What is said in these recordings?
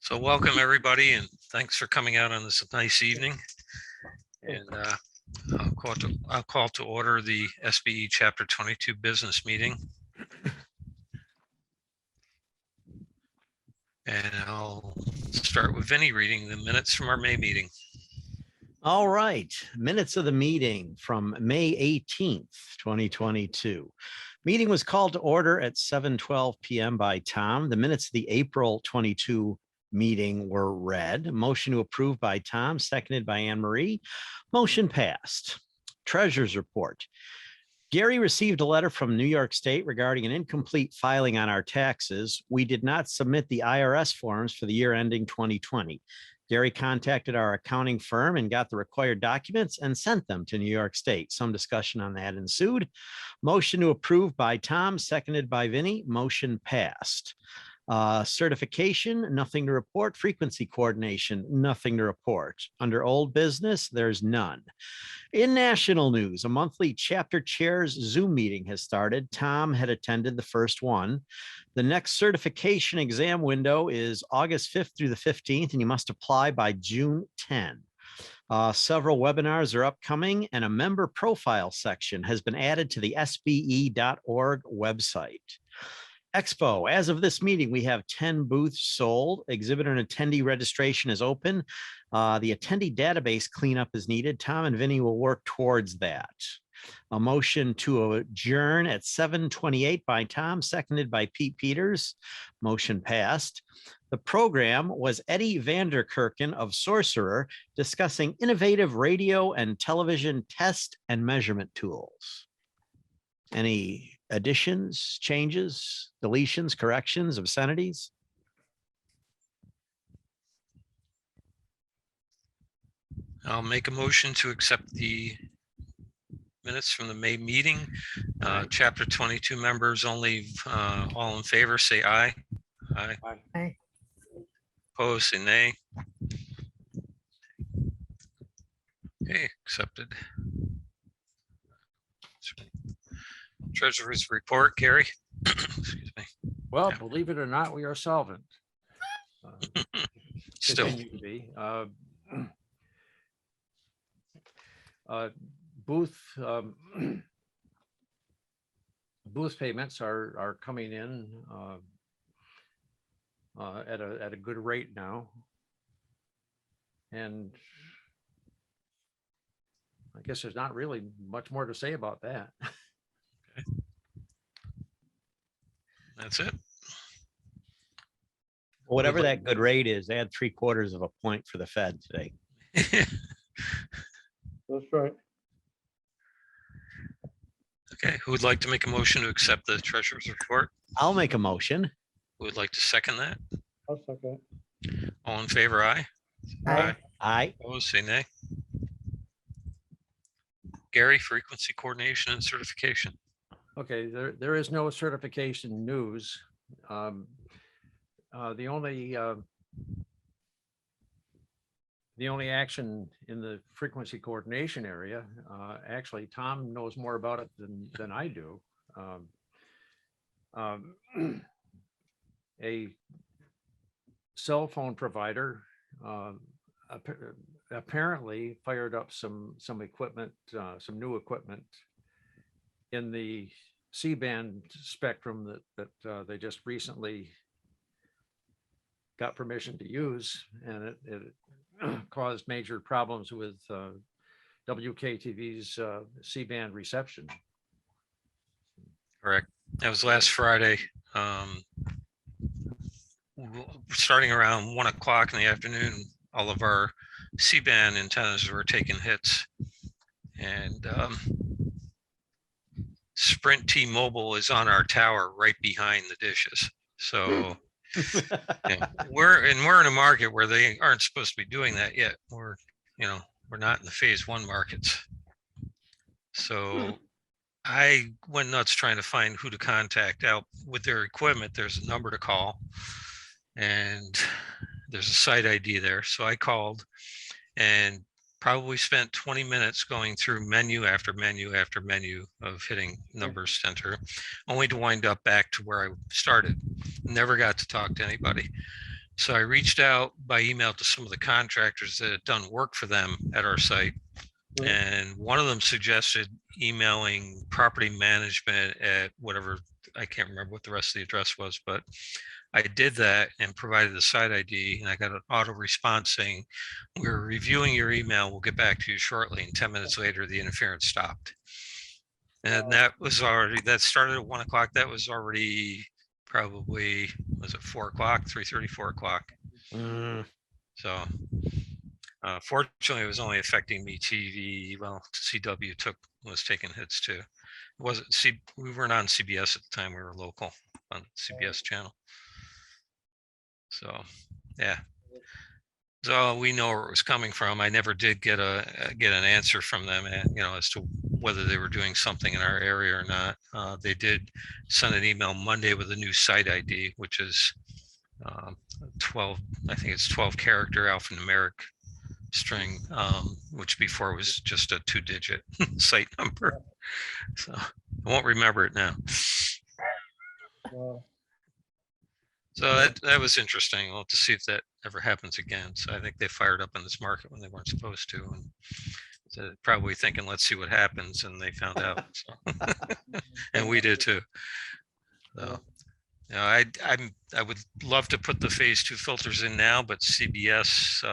So welcome everybody, and thanks for coming out on this nice evening. And I'll call to order the SBE Chapter 22 business meeting. And I'll start with Vinny reading the minutes from our May meeting. All right, minutes of the meeting from May 18th, 2022. Meeting was called to order at 7:12 p.m. by Tom. The minutes of the April 22 meeting were read. Motion to approve by Tom, seconded by Anne Marie. Motion passed. Treasurer's report. Gary received a letter from New York State regarding an incomplete filing on our taxes. We did not submit the IRS forms for the year ending 2020. Gary contacted our accounting firm and got the required documents and sent them to New York State. Some discussion on that ensued. Motion to approve by Tom, seconded by Vinny. Motion passed. Certification, nothing to report. Frequency coordination, nothing to report. Under old business, there's none. In national news, a monthly chapter chairs Zoom meeting has started. Tom had attended the first one. The next certification exam window is August 5th through the 15th, and you must apply by June 10. Several webinars are upcoming, and a member profile section has been added to the SBE.org website. Expo, as of this meeting, we have 10 booths sold. Exhibitor and attendee registration is open. The attendee database cleanup is needed. Tom and Vinny will work towards that. A motion to adjourn at 7:28 by Tom, seconded by Pete Peters. Motion passed. The program was Eddie Vanderkerken of Sorcerer discussing innovative radio and television test and measurement tools. Any additions, changes, deletions, corrections, obscenities? I'll make a motion to accept the minutes from the May meeting. Chapter 22 members only. All in favor, say aye. Aye. Aye. Opposed, say nay. Okay, accepted. Treasurer's report, Gary. Excuse me. Well, believe it or not, we are solvent. Still. Continue to be. Booth payments are coming in at a good rate now, and I guess there's not really much more to say about that. That's it. Whatever that good rate is, add 3/4 of a point for the Fed today. That's right. Okay, who would like to make a motion to accept the treasurer's report? I'll make a motion. Who would like to second that? I'll second. All in favor, aye. Aye. Aye. Opposed, say nay. Gary, frequency coordination and certification. Okay, there is no certification news. The only action in the frequency coordination area, actually, Tom knows more about it than I do. A cell phone provider apparently fired up some equipment, some new equipment in the C-band spectrum that they just recently got permission to use, and it caused major problems with WKTV's C-band reception. Correct. That was last Friday. Starting around 1 o'clock in the afternoon, all of our C-band antennas were taking hits, and Sprint T-Mobile is on our tower right behind the dishes. So yeah, we're in a market where they aren't supposed to be doing that yet. We're not in the phase 1 markets. So I went nuts trying to find who to contact out with their equipment. There's a number to call, and there's a site ID there. So I called and probably spent 20 minutes going through menu after menu after menu of hitting numbers center, only to wind up back to where I started. Never got to talk to anybody. So I reached out by email to some of the contractors that had done work for them at our site. Right. And one of them suggested emailing property management at whatever, I can't remember what the rest of the address was, but I did that and provided the site ID, and I got an auto response saying, "We're reviewing your email. We'll get back to you shortly." And 10 minutes later, the interference stopped. And that started at 1 o'clock. That was already probably, was it 4 o'clock, 3:30, 4 o'clock. Mm, So fortunately, it was only affecting me TV. Well, CW was taking hits too. It wasn't we weren't on CBS at the time. We were local on CBS channel. So yeah. So we know where it was coming from. I never did get an answer from them, as to whether they were doing something in our area or not. They did send an email Monday with a new site ID, which is 12. I think it's 12 character alphanumeric string, which before was just a 2-digit site number. So I won't remember it now. Wow. So that was interesting. We'll have to see if that ever happens again. So I think they fired up in this market when they weren't supposed to, and so probably thinking, let's see what happens, and they found out. So. And we did too. So, I would love to put the phase 2 filters in now, but CBS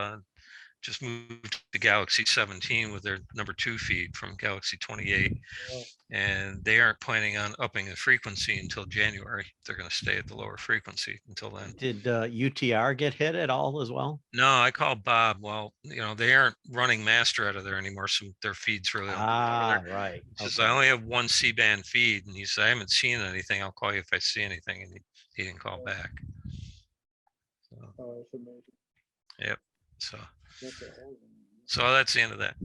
just moved to Galaxy 17 with their number 2 feed from Galaxy 28. Wow. And they aren't planning on upping the frequency until January. They're going to stay at the lower frequency until then. did UTR get hit at all as well? No, I called Bob. Well, they aren't running master out of there anymore. So their feed's really Right. He says, I only have one C-band feed. And he said, I haven't seen anything. I'll call you if I see anything. And he didn't call back. So, Oh, that's amazing. yep. So That's a whole- that's the end of that.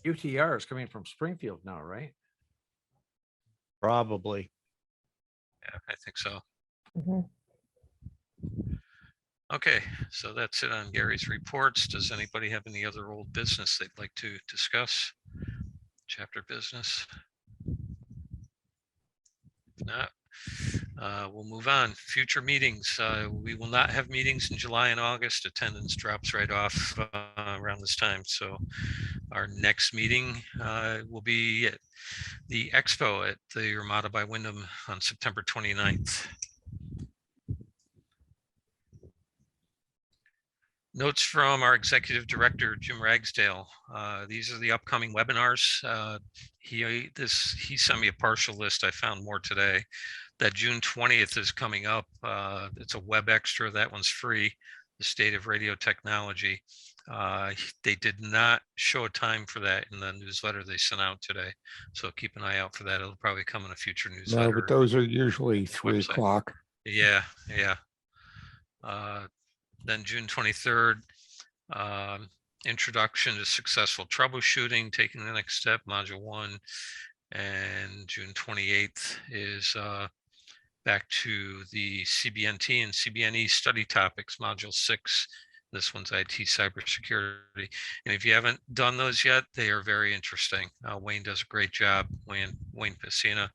UTR is coming from Springfield now, right? Probably. Yeah, I think so. Mhm. Okay, so that's it on Gary's reports. Does anybody have any other old business they'd like to discuss? Chapter business? If not, we'll move on. Future meetings. We will not have meetings in July and August. Attendance drops right off around this time. So our next meeting will be at the Expo at the Ramada by Wyndham on September 29th. Notes from our executive director, Jim Ragsdale. These are the upcoming webinars. He sent me a partial list. I found more today. That June 20th is coming up. It's a web extra. That one's free. The State of Radio Technology. They did not show a time for that in the newsletter they sent out today. So keep an eye out for that. It'll probably come in a future newsletter. No, but those are usually 3 website. o'clock. Yeah. Then June 23rd, introduction to successful troubleshooting, taking the next step, module 1. And June 28th is back to the CBNT and CBNE study topics, module 6. This one's IT cybersecurity. And if you haven't done those yet, they are very interesting. Wayne does a great job. Wayne Pacina.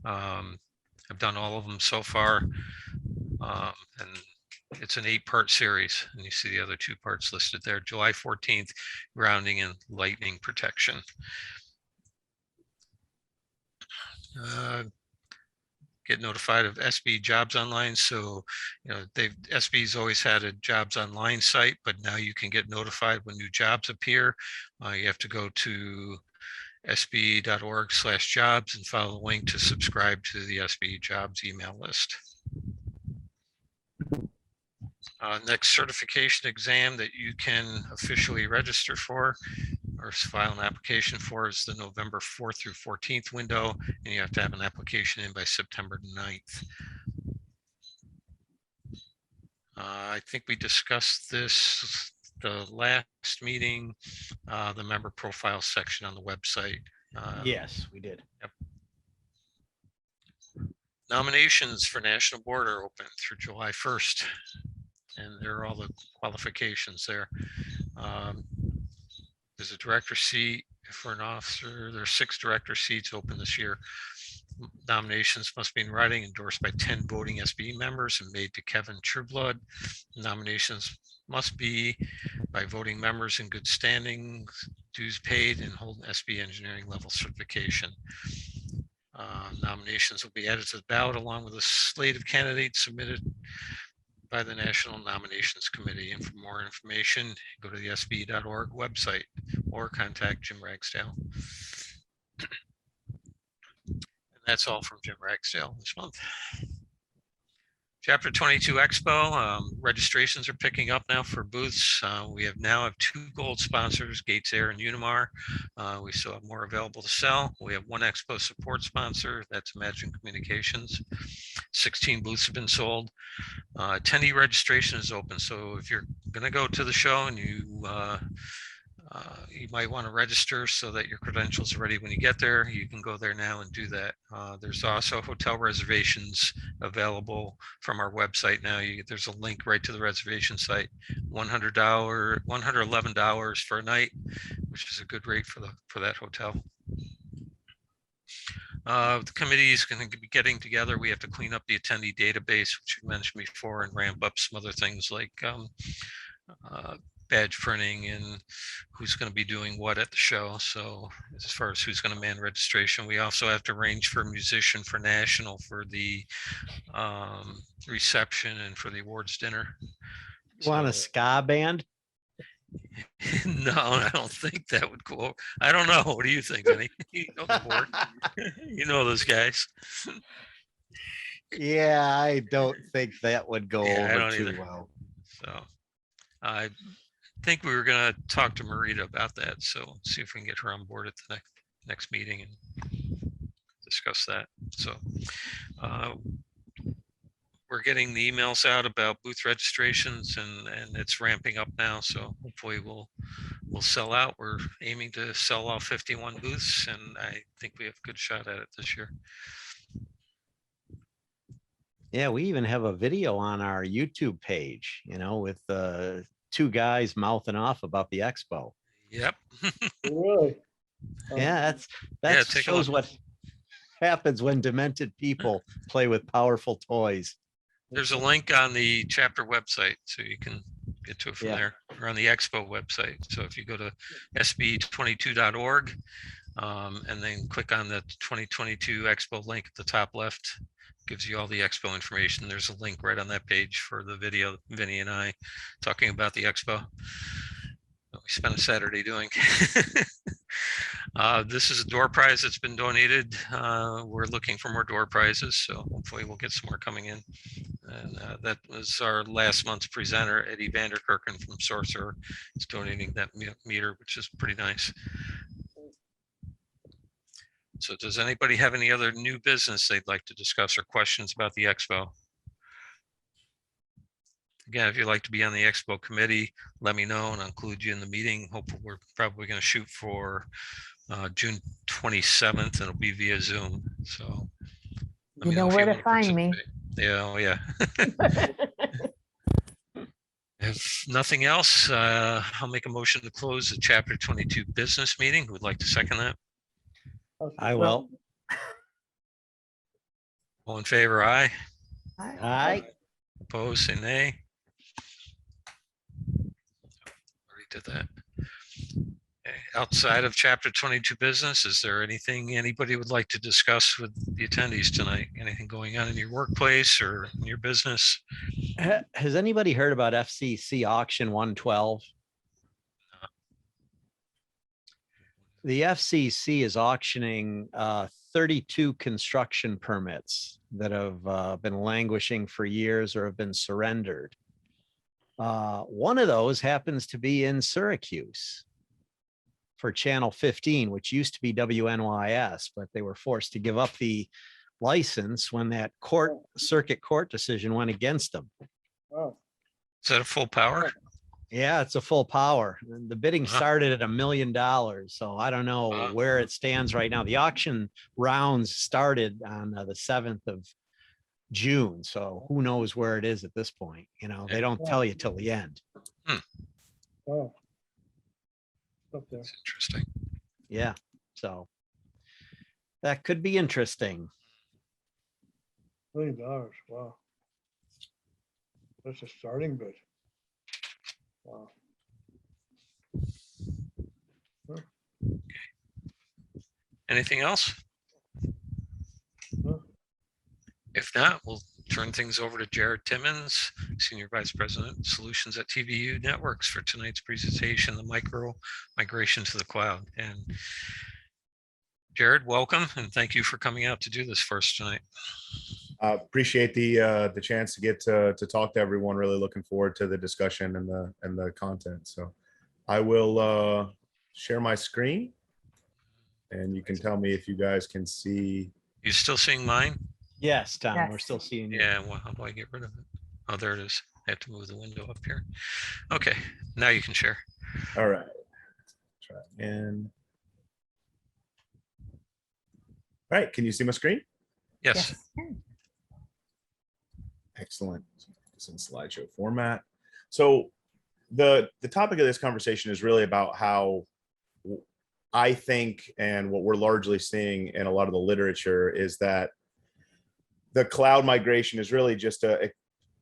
I've done all of them so far. And it's an 8-part series, and you see the other 2 parts listed there. July 14th, grounding and lightning protection. Get notified of SB Jobs Online. So, SB's always had a Jobs Online site, but now you can get notified when new jobs appear. You have to go to sbe.org/jobs and follow the link to subscribe to the SB Jobs email list. Next certification exam that you can officially register for or file an application for is the November 4th through 14th window, and you have to have an application in by September 9th. I think we discussed this the last meeting, the member profile section on the website. Yes, we did. Yep. Nominations for National Board are open through July 1st. And there are all the qualifications there. There's a director seat for an officer. There's 6 director seats open this year. Nominations must be in writing, endorsed by 10 voting SBE members and made to Kevin Trueblood. Nominations must be by voting members in good standing, dues paid, and hold an SBE engineering level certification. Nominations will be added to the ballot along with a slate of candidates submitted by the National Nominations Committee. And for more information, go to the SBE.org website or contact Jim Ragsdale. And that's all from Jim Ragsdale this month. Chapter 22 Expo, registrations are picking up now for booths. We now have 2 gold sponsors, Gates Air and Unimar. We still have more available to sell. We have 1 Expo support sponsor, that's Imagine Communications. 16 booths have been sold. Attendee registration is open, so if you're going to go to the show and you might want to register so that your credentials are ready when you get there, you can go there now and do that. There's also hotel reservations available from our website now. There's a link right to the reservation site. $111 for a night, which is a good rate for that hotel. The committee is going to be getting together. We have to clean up the attendee database, which you mentioned before, and ramp up some other things like badge printing and who's going to be doing what at the show. So as far as who's going to man registration, we also have to arrange for a musician for national for the reception and for the awards dinner. You want a ska band? No, I don't think that would go. I don't know. What do you think, Vinny? You know the board. You know those guys. Yeah, I don't think that would go Yeah, I over don't too either. well. So I think we were going to talk to Marita about that. So see if we can get her on board at the next meeting and discuss that. So we're getting the emails out about booth registrations and it's ramping up now. So hopefully we'll sell out. We're aiming to sell off 51 booths, and I think we have a good shot at it this year. Yeah, we even have a video on our YouTube page, with 2 guys mouthing off about the expo. Yep. Really? Yeah, Yeah, that take a shows look. what happens when demented people play with powerful toys. There's a link on the chapter website, so you can get to it from Yeah. there, or on the expo website. So if you go to SBE22.org and then click on the 2022 expo link at the top left, gives you all the expo information. There's a link right on that page for the video, Vinny and I talking about the expo. We spent a Saturday doing. This is a door prize that's been donated. We're looking for more door prizes, so hopefully we'll get some more coming in. And that was our last month's presenter, Eddie Vanderkerken from Sorcerer, is donating that meter, which is pretty nice. So does anybody have any other new business they'd like to discuss or questions about the expo? Again, if you'd like to be on the expo committee, let me know and I'll include you in the meeting. Hopefully, we're probably going to shoot for June 27th, and it'll be via Zoom. So let You me know if where to wanna find me. participate. Yeah, oh yeah. If nothing else, I'll make a motion to close the chapter 22 business meeting. Who would like to second that? I will. All in favor, aye. All right. Opposed, say nay. Already did that. Okay, outside of chapter 22 business, is there anything anybody would like to discuss with the attendees tonight? Anything going on in your workplace or in your business? Has anybody heard about FCC auction 112? The FCC is auctioning 32 construction permits that have been languishing for years or have been surrendered. One of those happens to be in Syracuse for Channel 15, which used to be WNYS, but they were forced to give up the license when that circuit court decision went against them. Oh, Is that a full power? Yeah, it's a full power. The bidding Wow. started at $1 million. So I don't know Wow. where it stands right now. The auction rounds started on the 7th of June. So who knows where it is at this point? They don't tell you till the end. oh. Up there. That's interesting. Yeah. So that could be interesting. $1 million. Wow. That's a starting bid. Wow. Anything else? No. If not, we'll turn things over to Jared Timmins, Senior Vice President, Solutions at TVU Networks, for tonight's presentation, the migration to the cloud. And Jared, welcome, and thank you for coming out to do this for us tonight. Appreciate the chance to get to talk to everyone. Really looking forward to the discussion and the content. So I will share my screen, and you can tell me if you guys can see. You still seeing mine? Yes, Tom, we're Yes. still seeing you. Yeah, well, how do I get rid of it? Oh, there it is. I have to move the window up here. Okay, now you can share. All right. Try again. All right. Can you see my screen? Yes. Excellent. It's in slideshow format. So the topic of this conversation is really about how I think, and what we're largely seeing in a lot of the literature, is that the cloud migration is really just a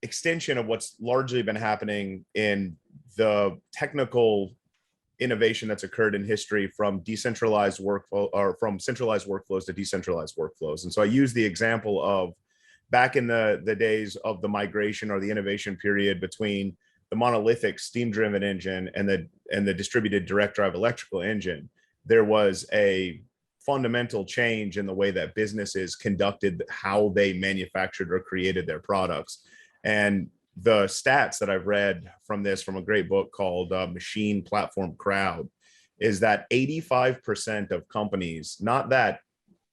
extension of what's largely been happening in the technical innovation that's occurred in history, from decentralized workflow, or from centralized workflows to decentralized workflows. And so I use the example of back in the days of the migration or the innovation period between the monolithic steam-driven engine and the distributed direct drive electrical engine. There was a fundamental change in the way that businesses conducted how they manufactured or created their products. And the stats that I've read from this, from a great book called Machine Platform Crowd, is that 85% of companies, not that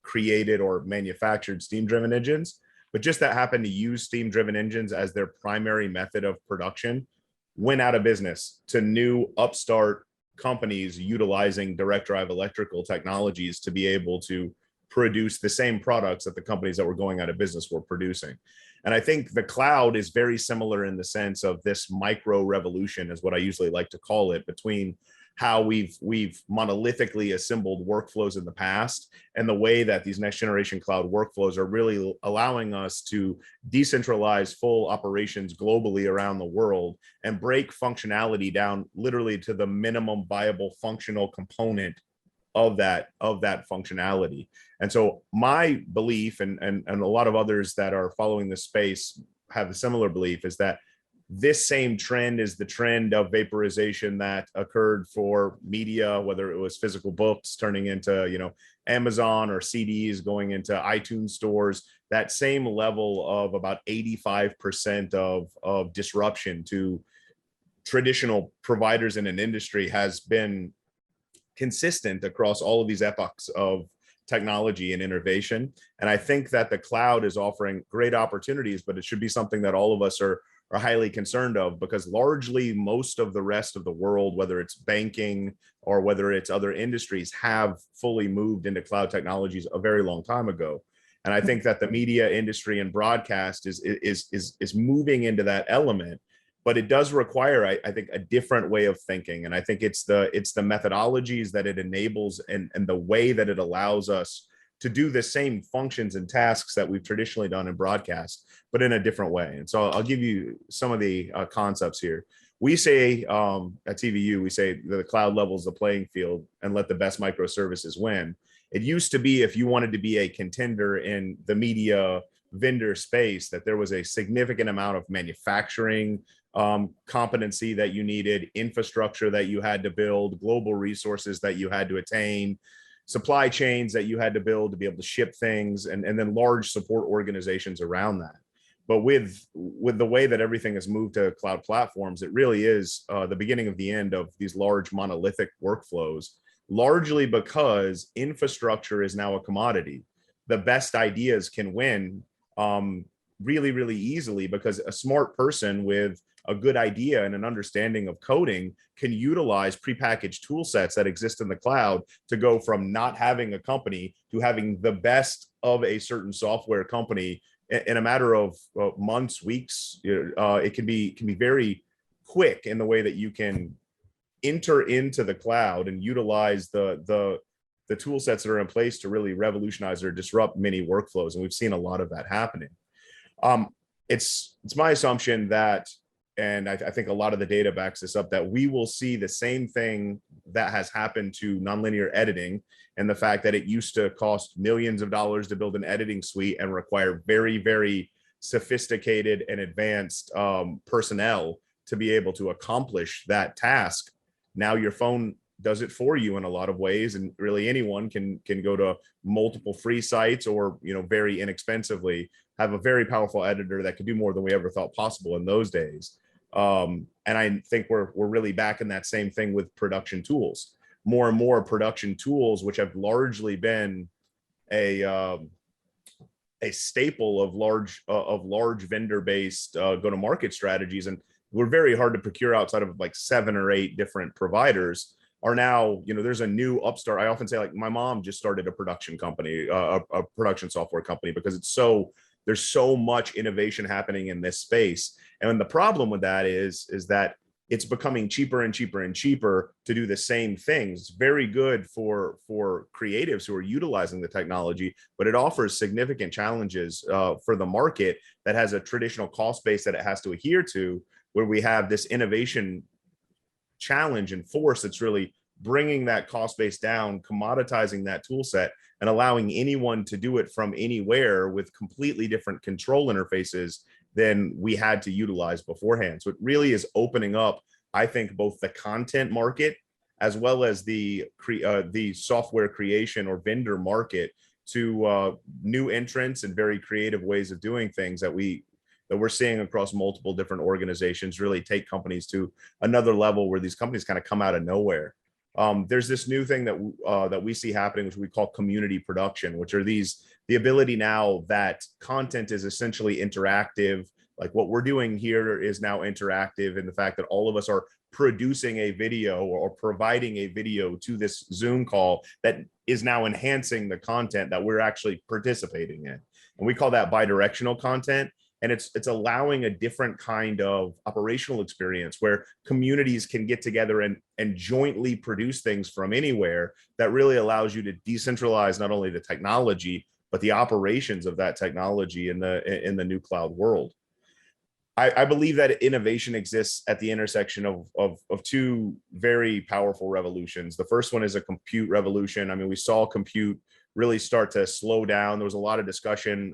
created or manufactured steam-driven engines, but just that happened to use steam-driven engines as their primary method of production, went out of business to new upstart companies utilizing direct drive electrical technologies to be able to produce the same products that the companies that were going out of business were producing. And I think the cloud is very similar in the sense of this micro revolution, is what I usually like to call it, between how we've monolithically assembled workflows in the past and the way that these next generation cloud workflows are really allowing us to decentralize full operations globally around the world and break functionality down literally to the minimum viable functional component of that functionality. And so my belief, and a lot of others that are following this space have a similar belief, is that this same trend is the trend of vaporization that occurred for media, whether it was physical books turning into, Amazon, or CDs going into iTunes stores. That same level of about 85% of disruption to traditional providers in an industry has been consistent across all of these epochs of technology and innovation. And I think that the cloud is offering great opportunities, but it should be something that all of us are highly concerned of, because largely most of the rest of the world, whether it's banking or whether it's other industries, have fully moved into cloud technologies a very long time ago. And I think that the media industry and broadcast is moving into that element, but it does require, I think, a different way of thinking. And I think it's the methodologies that it enables and the way that it allows us to do the same functions and tasks that we've traditionally done in broadcast, but in a different way. And so I'll give you some of the concepts here. We say at TVU, we say the cloud levels the playing field and let the best microservices win. It used to be, if you wanted to be a contender in the media vendor space, that there was a significant amount of manufacturing competency that you needed, infrastructure that you had to build, global resources that you had to attain, supply chains that you had to build to be able to ship things, and then large support organizations around that. But with the way that everything has moved to cloud platforms, it really is the beginning of the end of these large monolithic workflows, largely because infrastructure is now a commodity. The best ideas can win really, really easily, because a smart person with a good idea and an understanding of coding can utilize prepackaged tool sets that exist in the cloud to go from not having a company to having the best of a certain software company in a matter of months, weeks. It can be very quick in the way that you can enter into the cloud and utilize the tool sets that are in place to really revolutionize or disrupt many workflows. And we've seen a lot of that happening. It's my assumption that, and I think a lot of the data backs this up, that we will see the same thing that has happened to nonlinear editing, and the fact that it used to cost millions of dollars to build an editing suite and require very, very sophisticated and advanced personnel to be able to accomplish that task. Now your phone does it for you in a lot of ways, and really anyone can go to multiple free sites, or very inexpensively have a very powerful editor that can do more than we ever thought possible in those days. And I think we're really back in that same thing with production tools. More and more production tools, which have largely been a staple of large vendor-based go-to-market strategies, and we're very hard to procure outside of like 7 or 8 different providers, are now, there's a new upstart. I often say, like, my mom just started a production company, a production software company, because there's so much innovation happening in this space. And the problem with that is that it's becoming cheaper and cheaper and cheaper to do the same things. It's very good for creatives who are utilizing the technology, but it offers significant challenges for the market that has a traditional cost base that it has to adhere to, where we have this innovation challenge and force that's really bringing that cost base down, commoditizing that tool set, and allowing anyone to do it from anywhere with completely different control interfaces than we had to utilize beforehand. So it really is opening up, I think, both the content market as well as the software creation or vendor market to new entrants and very creative ways of doing things that we're seeing across multiple different organizations really take companies to another level, where these companies kind of come out of nowhere. There's this new thing that we see happening, which we call community production, which are the ability now that content is essentially interactive. Like what we're doing here is now interactive in the fact that all of us are producing a video or providing a video to this Zoom call that is now enhancing the content that we're actually participating in. And we call that bidirectional content. And it's allowing a different kind of operational experience where communities can get together and jointly produce things from anywhere, that really allows you to decentralize not only the technology, but the operations of that technology in the new cloud world. I believe that innovation exists at the intersection of 2 very powerful revolutions. The first one is a compute revolution. I mean, we saw compute really start to slow down. There was a lot of discussion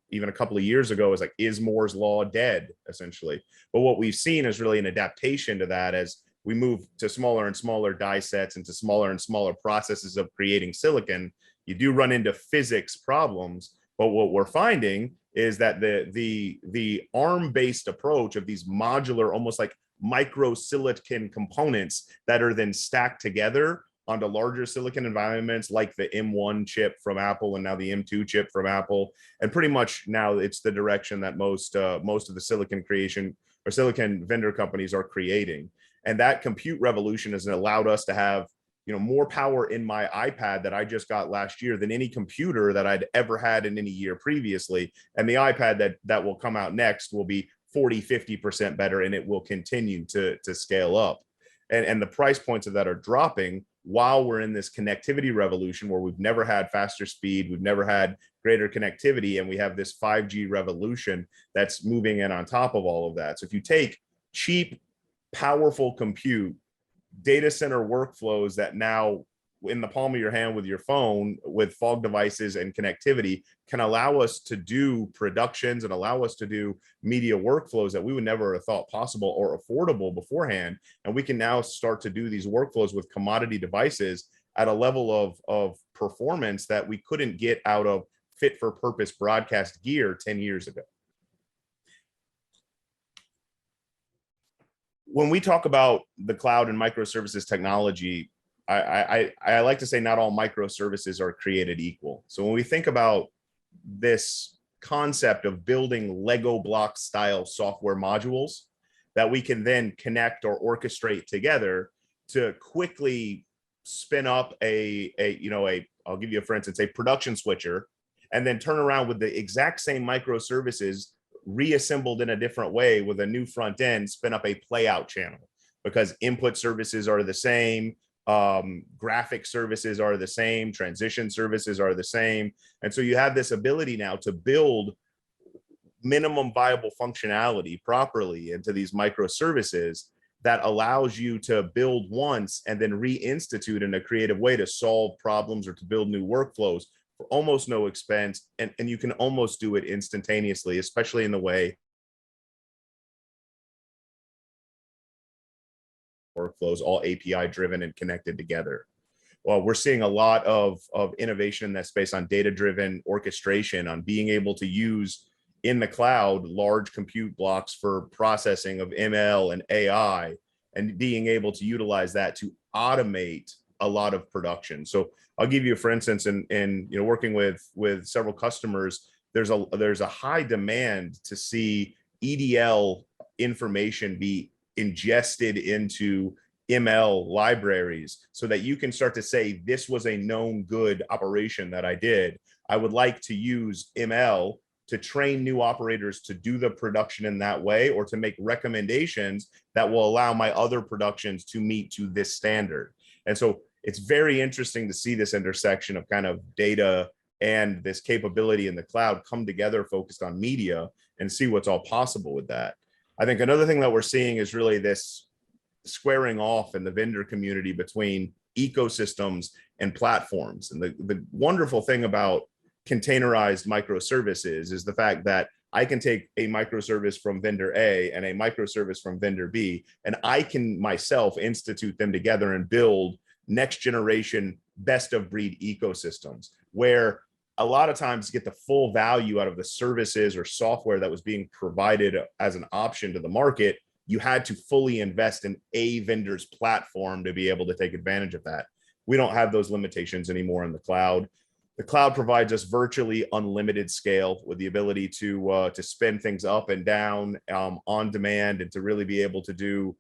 even a couple of years ago, is like, is Moore's law dead, essentially? But what we've seen is really an adaptation to that as we move to smaller and smaller die sets and to smaller and smaller processes of creating silicon. You do run into physics problems, but what we're finding is that the ARM-based approach of these modular, almost like micro silicon components that are then stacked together onto larger silicon environments, like the M1 chip from Apple and now the M2 chip from Apple. And pretty much now it's the direction that most of the silicon creation or silicon vendor companies are creating. And that compute revolution has allowed us to have more power in my iPad that I just got last year than any computer that I'd ever had in any year previously. And the iPad that will come out next will be 40–50% better, and it will continue to scale up. And the price points of that are dropping while we're in this connectivity revolution, where we've never had faster speed, we've never had greater connectivity, and we have this 5G revolution that's moving in on top of all of that. So if you take cheap, powerful compute, data center workflows that now in the palm of your hand with your phone, with fog devices and connectivity, can allow us to do productions and allow us to do media workflows that we would never have thought possible or affordable beforehand. And we can now start to do these workflows with commodity devices at a level of performance that we couldn't get out of fit for purpose broadcast gear 10 years ago. When we talk about the cloud and microservices technology, I like to say not all microservices are created equal. So when we think about this concept of building Lego block style software modules that we can then connect or orchestrate together to quickly spin up I'll give you, for instance, a production switcher, and then turn around with the exact same microservices reassembled in a different way with a new front end, spin up a play out channel, because input services are the same, graphic services are the same, transition services are the same. And so you have this ability now to build minimum viable functionality properly into these microservices that allows you to build once and then reinstitute in a creative way to solve problems or to build new workflows for almost no expense. And you can almost do it instantaneously, especially in the way workflows, all API driven and connected together. Well, we're seeing a lot of innovation in that space on data-driven orchestration, on being able to use in the cloud large compute blocks for processing of ML and AI, and being able to utilize that to automate a lot of production. So I'll give you, for instance, in working with several customers, there's a high demand to see EDL information be ingested into ML libraries so that you can start to say, this was a known good operation that I did. I would like to use ML to train new operators to do the production in that way, or to make recommendations that will allow my other productions to meet to this standard. And so it's very interesting to see this intersection of kind of data and this capability in the cloud come together, focused on media, and see what's all possible with that. I think another thing that we're seeing is really this squaring off in the vendor community between ecosystems and platforms. And the wonderful thing about containerized microservices is the fact that I can take a microservice from vendor A and a microservice from vendor B, and I can myself institute them together and build next generation best of breed ecosystems, where a lot of times get the full value out of the services or software that was being provided as an option to the market. You had to fully invest in a vendor's platform to be able to take advantage of that. We don't have those limitations anymore in the cloud. The cloud provides us virtually unlimited scale with the ability to spin things up and down on demand, and to really be able to do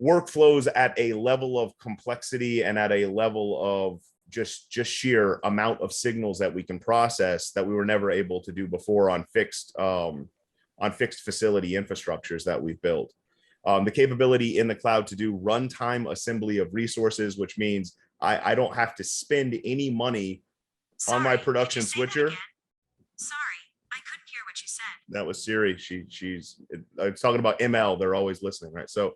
workflows at a level of complexity and at a level of just sheer amount of signals that we can process that we were never able to do before on fixed facility infrastructures that we've built. The capability in the cloud to do runtime assembly of resources, which means I don't have to spend any money on my production switcher. Sorry, I couldn't hear what you said. That was Siri. She's talking about ML. They're always listening, right? So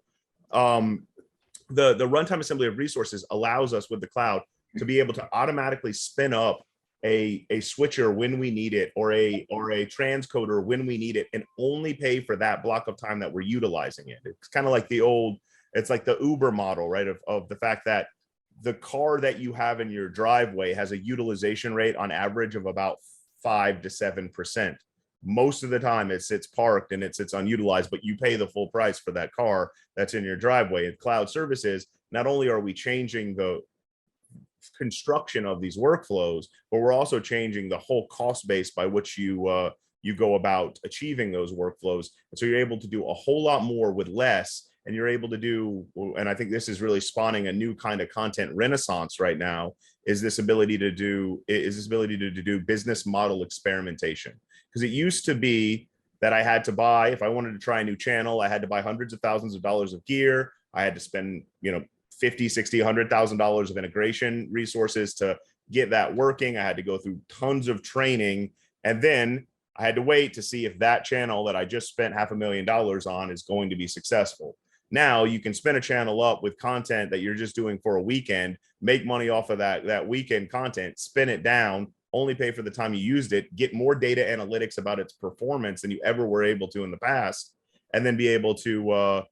the runtime assembly of resources allows us with the cloud to be able to automatically spin up a switcher when we need it, or a transcoder when we need it, and only pay for that block of time that we're utilizing it. It's kind of like it's like the Uber model, right? Of the fact that the car that you have in your driveway has a utilization rate on average of about 5 to 7%. Most of the time it sits parked and it sits unutilized, but you pay the full price for that car that's in your driveway. In cloud services, not only are we changing the construction of these workflows, but we're also changing the whole cost base by which you go about achieving those workflows. And so you're able to do a whole lot more with less, and you're able to do, and I think this is really spawning a new kind of content renaissance right now, is this ability to do business model experimentation. Because it used to be that I had to buy, if I wanted to try a new channel, I had to buy hundreds of thousands of dollars of gear. I had to spend, $50, $60, $100,000 of integration resources to get that working. I had to go through tons of training, and then I had to wait to see if that channel that I just spent $500,000 on is going to be successful. Now you can spin a channel up with content that you're just doing for a weekend, make money off of that weekend content, spin it down, only pay for the time you used it, get more data analytics about its performance than you ever were able to in the past, and then be able to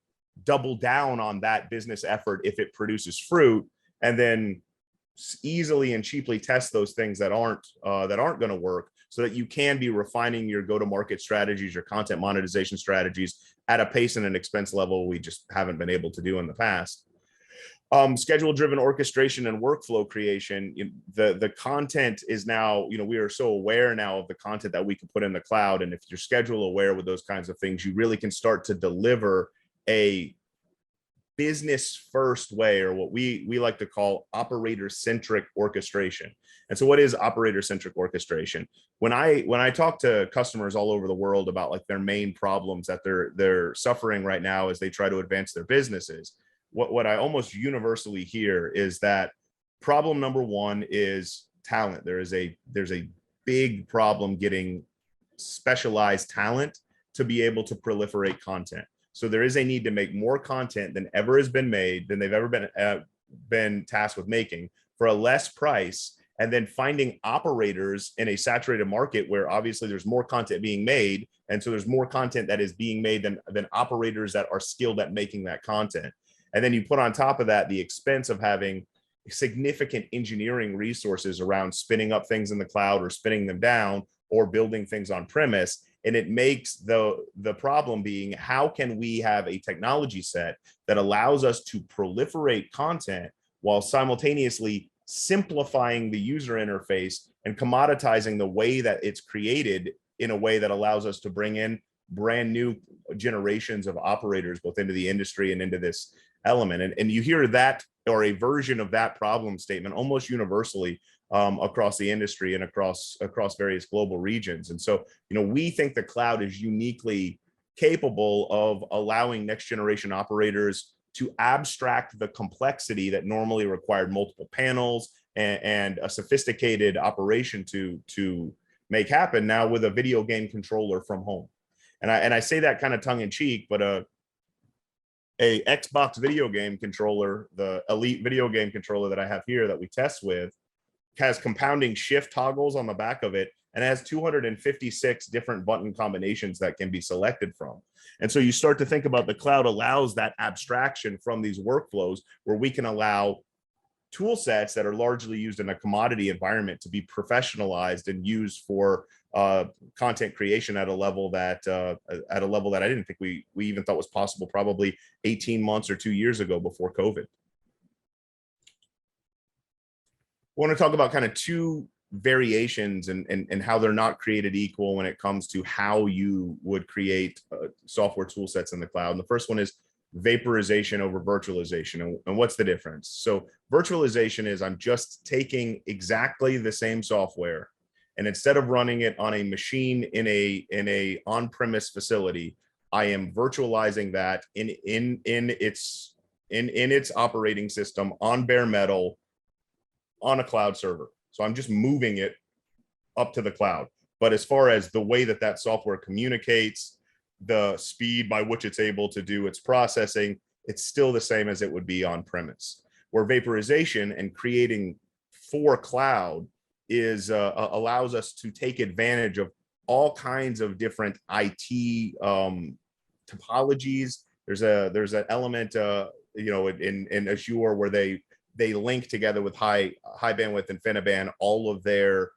double down on that business effort if it produces fruit, and then easily and cheaply test those things that aren't going to work, so that you can be refining your go-to-market strategies, your content monetization strategies at a pace and an expense level we just haven't been able to do in the past. Schedule-driven orchestration and workflow creation. The content is now, we are so aware now of the content that we can put in the cloud. And if you're schedule aware with those kinds of things, you really can start to deliver a business first way, or what we like to call operator-centric orchestration. And so what is operator-centric orchestration? When I talk to customers all over the world about like their main problems that they're suffering right now as they try to advance their businesses, what I almost universally hear is that problem number one is talent. There's a big problem getting specialized talent to be able to proliferate content. So there is a need to make more content than ever has been made, than they've ever been tasked with making for a less price, and then finding operators in a saturated market where obviously there's more content being made. And so there's more content that is being made than operators that are skilled at making that content. And then you put on top of that the expense of having significant engineering resources around spinning up things in the cloud or spinning them down or building things on premise. And it makes the problem being, how can we have a technology set that allows us to proliferate content while simultaneously simplifying the user interface and commoditizing the way that it's created in a way that allows us to bring in brand new generations of operators both into the industry and into this element. And you hear that, or a version of that problem statement, almost universally across the industry and across various global regions. And so, we think the cloud is uniquely capable of allowing next generation operators to abstract the complexity that normally required multiple panels and a sophisticated operation to make happen now with a video game controller from home. And I say that kind of tongue in cheek, but a Xbox video game controller, the Elite video game controller that I have here that we test with, has compounding shift toggles on the back of it and has 256 different button combinations that can be selected from. And so you start to think about the cloud allows that abstraction from these workflows where we can allow tool sets that are largely used in a commodity environment to be professionalized and used for content creation at a level that I didn't think we even thought was possible probably 18 months or 2 years ago before COVID. I want to talk about kind of two variations and how they're not created equal when it comes to how you would create software tool sets in the cloud. And the first one is vaporization over virtualization. And what's the difference? So virtualization is I'm just taking exactly the same software, and instead of running it on a machine in a on-premise facility, I am virtualizing that in its operating system on bare metal on a cloud server. So I'm just moving it up to the cloud. But as far as the way that software communicates, the speed by which it's able to do its processing, it's still the same as it would be on premise. Where vaporization and creating for cloud is allows us to take advantage of all kinds of different IT topologies. There's an element in Azure where they link together with high bandwidth InfiniBand all of their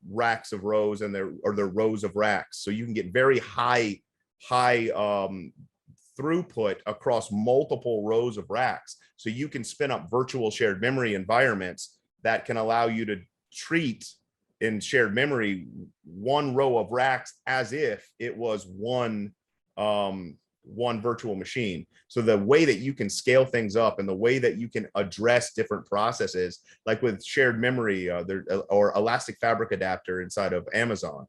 racks of rows and their rows of racks, so you can get very high throughput across multiple rows of racks. So you can spin up virtual shared memory environments that can allow you to treat in shared memory one row of racks as if it was one virtual machine. So the way that you can scale things up and the way that you can address different processes, like with shared memory or Elastic Fabric Adapter inside of Amazon,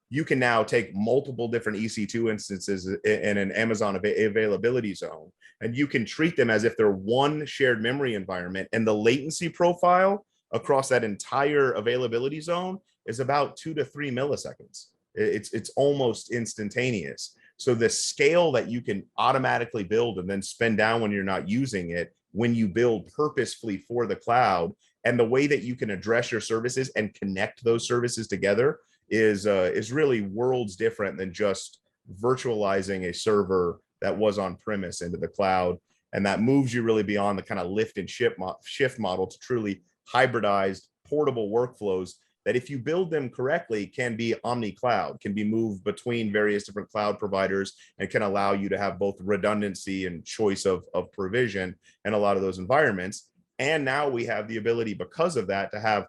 you can now take multiple different EC2 instances in an Amazon availability zone, and you can treat them as if they're one shared memory environment. And the latency profile across that entire availability zone is about 2 to 3 milliseconds. It's almost instantaneous. So the scale that you can automatically build and then spin down when you're not using it, when you build purposefully for the cloud, and the way that you can address your services and connect those services together is really worlds different than just virtualizing a server that was on premise into the cloud. And that moves you really beyond the kind of lift and shift model to truly hybridized portable workflows that, if you build them correctly, can be omni-cloud, can be moved between various different cloud providers, and can allow you to have both redundancy and choice of provision in a lot of those environments. And now we have the ability, because of that, to have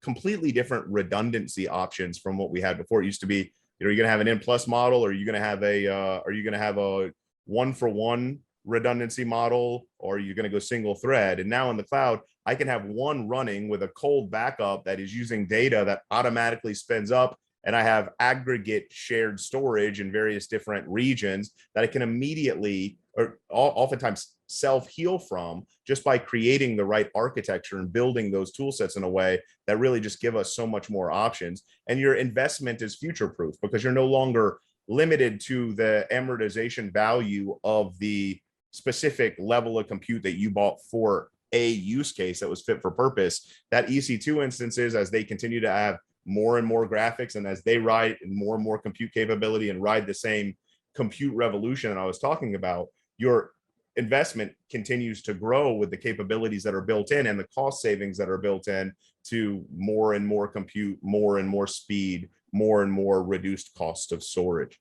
completely different redundancy options from what we had before. It used to be, you're going to have an N+ model, or you're going to have a 1-for-1 redundancy model, or you're going to go single thread. And now in the cloud, I can have one running with a cold backup that is using data that automatically spins up and I have aggregate shared storage in various different regions that I can immediately or oftentimes self-heal from just by creating the right architecture and building those tool sets in a way that really just give us so much more options. And your investment is future-proof because you're no longer limited to the amortization value of the specific level of compute that you bought for a use case that was fit for purpose. That EC2 instances, as they continue to have more and more graphics and as they ride more and more compute capability and ride the same compute revolution that I was talking about, your investment continues to grow with the capabilities that are built in and the cost savings that are built in to more and more compute, more and more speed, more and more reduced cost of storage.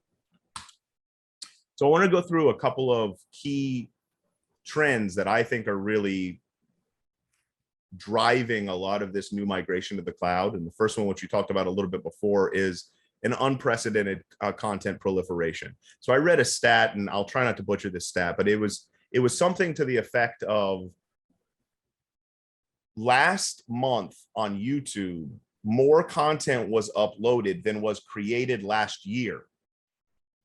So I want to go through a couple of key trends that I think are really driving a lot of this new migration to the cloud. And the first one, which you talked about a little bit before, is an unprecedented content proliferation. So I read a stat, and I'll try not to butcher this stat, but it was something to the effect of last month on YouTube, more content was uploaded than was created last year.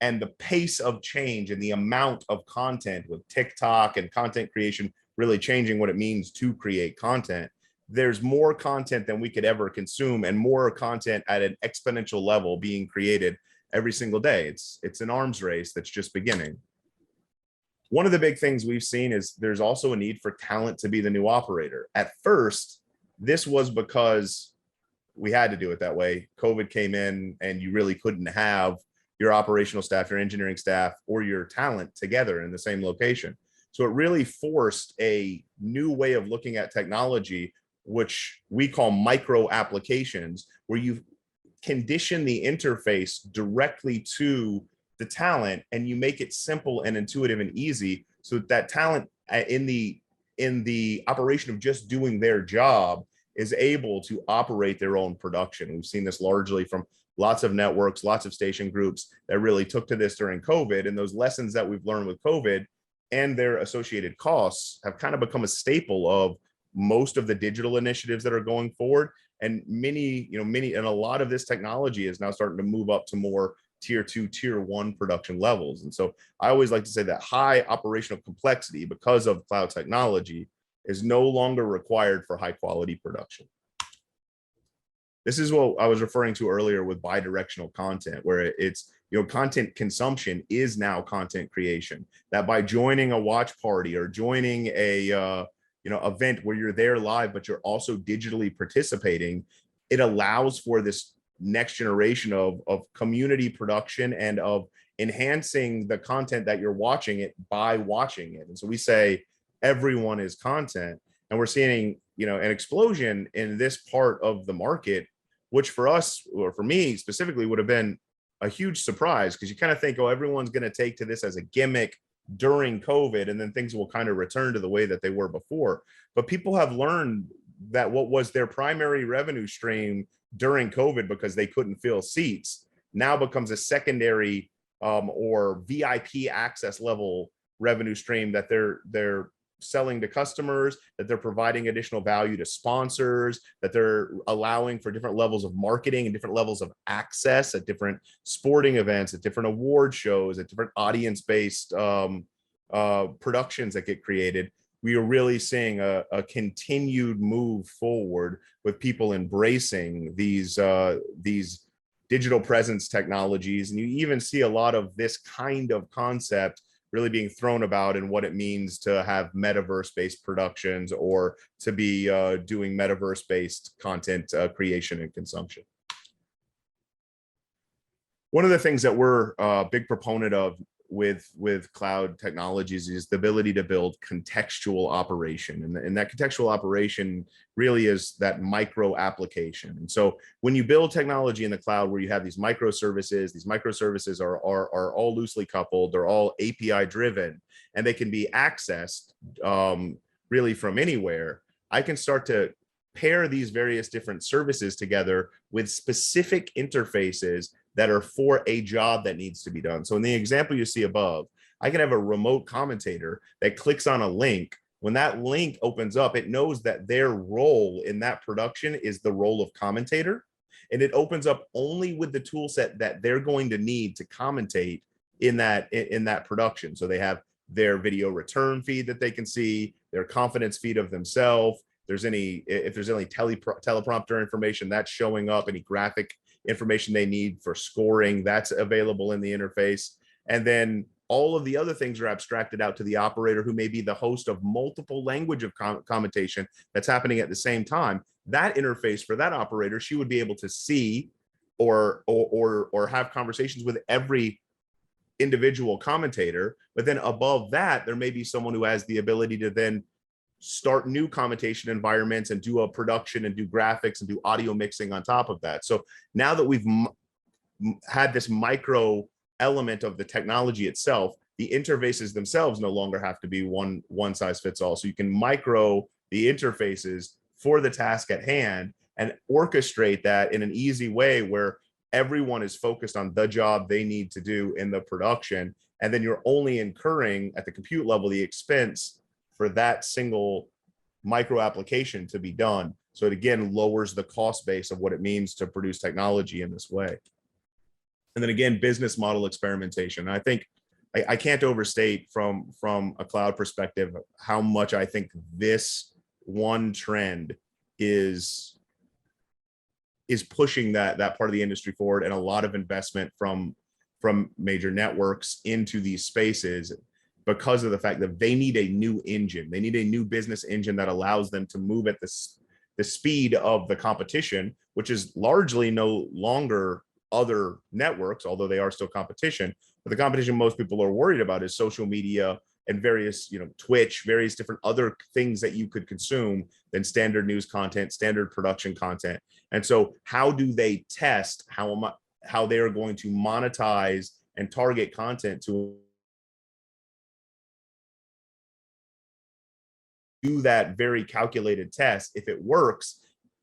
And the pace of change and the amount of content with TikTok and content creation really changing what it means to create content. There's more content than we could ever consume and more content at an exponential level being created every single day. It's an arms race that's just beginning. One of the big things we've seen is there's also a need for talent to be the new operator. At first, this was because we had to do it that way. COVID came in and you really couldn't have your operational staff, your engineering staff, or your talent together in the same location. So it really forced a new way of looking at technology, which we call micro applications, where you condition the interface directly to the talent and you make it simple and intuitive and easy so that talent in the operation of just doing their job is able to operate their own production. We've seen this largely from lots of networks, lots of station groups that really took to this during COVID, and those lessons that we've learned with COVID and their associated costs have kind of become a staple of most of the digital initiatives that are going forward. And many, and a lot of this technology is now starting to move up to more tier 2, tier 1 production levels. And so I always like to say that high operational complexity because of cloud technology is no longer required for high quality production. This is what I was referring to earlier with bidirectional content, where it's, content consumption is now content creation. That by joining a watch party or joining a event where you're there live, but you're also digitally participating, it allows for this next generation of community production and of enhancing the content that you're watching it by watching it. And so we say everyone is content, and we're seeing, an explosion in this part of the market, which for us, or for me specifically, would have been a huge surprise, because you kind of think, oh, everyone's going to take to this as a gimmick during COVID, and then things will kind of return to the way that they were before. But people have learned that what was their primary revenue stream during COVID, because they couldn't fill seats, now becomes a secondary or VIP access level revenue stream that they're selling to customers, that they're providing additional value to sponsors, that they're allowing for different levels of marketing and different levels of access at different sporting events, at different award shows, at different audience-based productions that get created. We are really seeing a continued move forward with people embracing these digital presence technologies. And you even see a lot of this kind of concept really being thrown about in what it means to have metaverse-based productions or to be doing metaverse-based content creation and consumption. One of the things that we're a big proponent of with cloud technologies is the ability to build contextual operation. And that contextual operation really is that micro application. And so when you build technology in the cloud where you have these microservices are all loosely coupled, they're all API driven, and they can be accessed really from anywhere. I can start to pair these various different services together with specific interfaces that are for a job that needs to be done. So in the example you see above, I can have a remote commentator that clicks on a link. When that link opens up, it knows that their role in that production is the role of commentator. And it opens up only with the tool set that they're going to need to commentate in that production. So they have their video return feed that they can see, their confidence feed of themselves. If there's any teleprompter information that's showing up, any graphic information they need for scoring, that's available in the interface. And then all of the other things are abstracted out to the operator, who may be the host of multiple language of commentation that's happening at the same time. That interface for that operator, she would be able to see or have conversations with every individual commentator. But then above that, there may be someone who has the ability to then start new commentation environments and do a production and do graphics and do audio mixing on top of that. So now that we've had this micro element of the technology itself, the interfaces themselves no longer have to be one size fits all. So you can micro the interfaces for the task at hand and orchestrate that in an easy way where everyone is focused on the job they need to do in the production. And then you're only incurring at the compute level the expense for that single micro application to be done. So it again lowers the cost base of what it means to produce technology in this way. And then again, business model experimentation. I think I can't overstate from a cloud perspective how much I think this one trend is pushing that part of the industry forward, and a lot of investment from major networks into these spaces, because of the fact that they need a new engine. They need a new business engine that allows them to move at the speed of the competition, which is largely no longer other networks, although they are still competition. But the competition most people are worried about is social media and various, Twitch, various different other things that you could consume than standard news content, standard production content. And so how do they test how they are going to monetize and target content to do that very calculated test? If it works,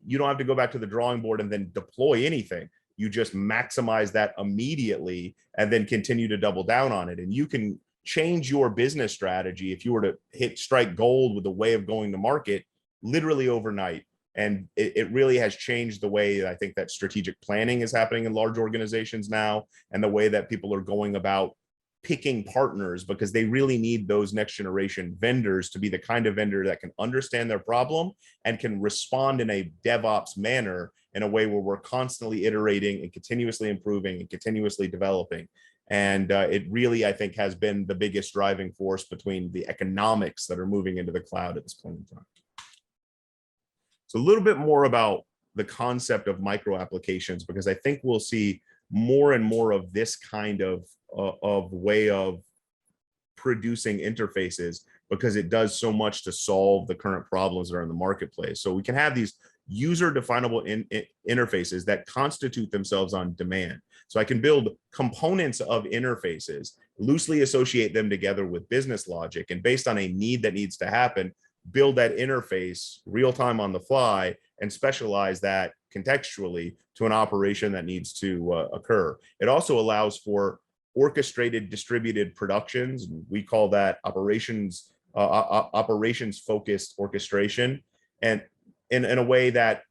you don't have to go back to the drawing board and then deploy anything. You just maximize that immediately and then continue to double down on it. And you can change your business strategy if you were to strike gold with the way of going to market literally overnight. And it really has changed the way I think that strategic planning is happening in large organizations now, and the way that people are going about picking partners, because they really need those next generation vendors to be the kind of vendor that can understand their problem and can respond in a DevOps manner, in a way where we're constantly iterating and continuously improving and continuously developing. And it really, I think, has been the biggest driving force between the economics that are moving into the cloud at this point in time. So a little bit more about the concept of micro applications, because I think we'll see more and more of this kind of way of producing interfaces, because it does so much to solve the current problems that are in the marketplace. So we can have these user definable interfaces that constitute themselves on demand. So I can build components of interfaces, loosely associate them together with business logic, and based on a need that needs to happen, build that interface real time on the fly and specialize that contextually to an operation that needs to occur. It also allows for orchestrated distributed productions. We call that operations-focused orchestration. And in a way that,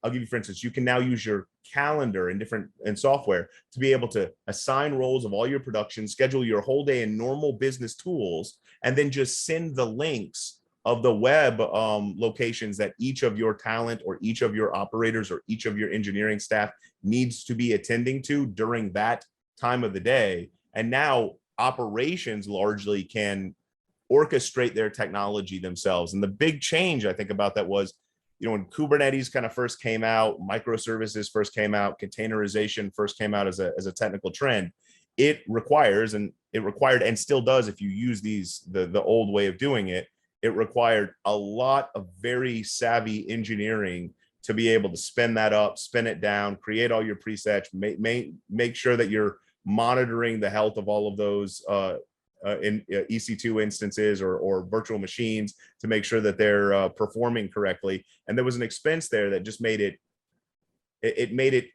I'll give you, for instance, you can now use your calendar in software to be able to assign roles of all your production, schedule your whole day in normal business tools, and then just send the links of the web locations that each of your talent or each of your operators or each of your engineering staff needs to be attending to during that time of the day. And now operations largely can orchestrate their technology themselves. And the big change I think about that was, when Kubernetes kind of first came out, microservices first came out, containerization first came out as a technical trend, it required and still does, if you use the old way of doing it, it required a lot of very savvy engineering to be able to spin that up, spin it down, create all your presets, make sure that you're monitoring the health of all of those in EC2 instances or virtual machines to make sure that they're performing correctly. And there was an expense there that just made it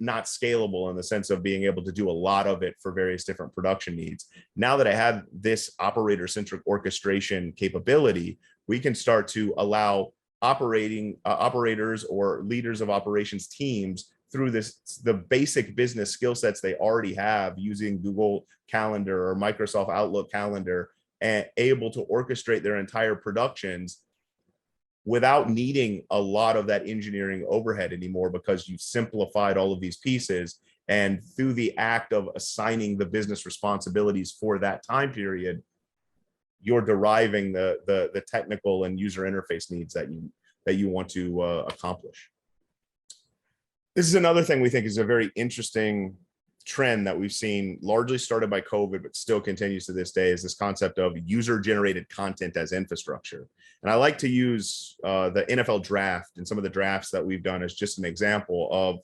not scalable in the sense of being able to do a lot of it for various different production needs. Now that I have this operator-centric orchestration capability, we can start to allow operators or leaders of operations teams through the basic business skill sets they already have using Google Calendar or Microsoft Outlook Calendar, and able to orchestrate their entire productions without needing a lot of that engineering overhead anymore, because you've simplified all of these pieces. And through the act of assigning the business responsibilities for that time period, you're deriving the technical and user interface needs that you want to accomplish. This is another thing we think is a very interesting trend that we've seen, largely started by COVID, but still continues to this day, is this concept of user-generated content as infrastructure. And I like to use the NFL draft and some of the drafts that we've done as just an example of